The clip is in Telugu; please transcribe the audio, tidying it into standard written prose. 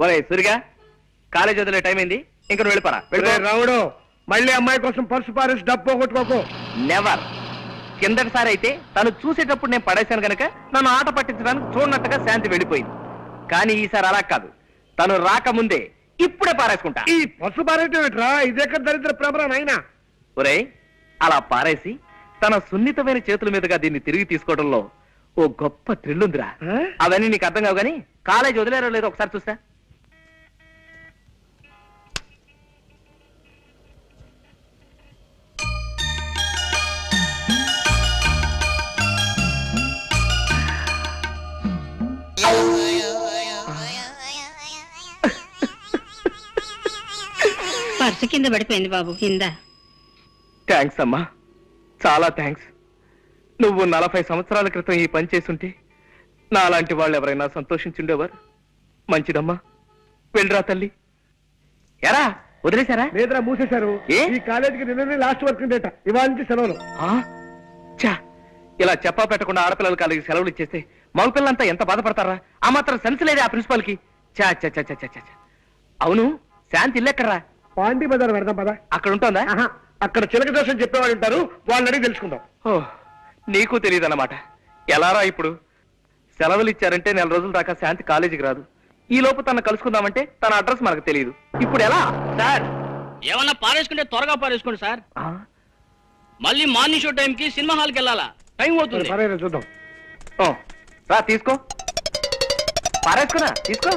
ఒరే సూరిగా కాలేజ్ వదిలే టైం అయింది, ఇంక నువ్వు వెళ్ళిపోరా. రావుడు మళ్ళీ అమ్మాయి కోసం పర్సు పారేసి డబ్బు పోగొట్టుకోకు. నెవర్. కిందటిసారి అయితే తను చూసేటప్పుడు నేను పడేశాను కనుక నన్ను ఆట పట్టించడానికి చూడనట్టుగా శాంతి వెళ్ళిపోయింది. కానీ ఈసారి అలా కాదు, తను రాకముందే ఇప్పుడే పారేసుకుంటా. ఈ పర్సు పారేయటం ఇదెక్కడ దరిద్ర ప్రభరా నాయనా. ఒరే అలా పారేసి తన సున్నితమైన చేతుల మీదుగా దీన్ని తిరిగి తీసుకోవడంలో ఓ గొప్ప థ్రిల్ ఉందిరా. అవన్నీ నీకు అర్థం కావు గానీ కాలేజ్ వదిలేరో లేదో ఒకసారి చూస్తా. పర్సు కింద పడిపోయింది బాబు. కింద. థ్యాంక్స్ అమ్మా, చాలా థ్యాంక్స్. నువ్వు 40 సంవత్సరాల క్రితం ఈ పని చేసుంటే నాలాంటి వాళ్ళు ఎవరైనా సంతోషించుండేవారు. మంచిదమ్మా, వెళ్ళరా తల్లి. ఎరా వదిలేశారా? లేదురా, మూసేశారు. ఈ కాలేజీకి నిన్ననే లాస్ట్ వర్క్ ఉండేట, ఇవాళ నుంచి సెలవులు. ఇలా చెప్పా పెట్టకుండా ఆడపిల్లల కాలేజీకి సెలవులు ఇచ్చేస్తే మగపిల్లలంతా ఎంత బాధపడతారా? ఆ మాత్రం సెన్స్ లేదే ఆ ప్రిన్సిపాల్ కి. చా చా చా చా చా. అవును, శాంతి ఇల్లెక్కడరా? పాండి బజార్ పెడదాం పదా. అక్కడ ఉంటుందా? అక్కడ చిలక దోషం చెప్పేవాళ్ళు ఉంటారు, వాళ్ళని అడిగి తెలుసుకుందాం. నీకు తెలియదు అన్నమాట. ఎలారా ఇప్పుడు? సెలవులు ఇచ్చారంటే 4 రోజుల దాకా శాంతి కాలేజీకి రాదు. ఈ లోపు తన కలుసుకుందామంటే తన అడ్రస్ మనకు తెలియదు. ఇప్పుడు ఎలా సార్? ఏమన్నా పారేసుకుంటే త్వరగా పారేసుకోండి సార్. మళ్ళీ మార్నింగ్ షో టైంకి సినిమా హాల్కి వెళ్ళాలా, టైం అవుతుంది. సరే చూద్దాం. రా తీసుకో, పారేసుకున్నా తీసుకో.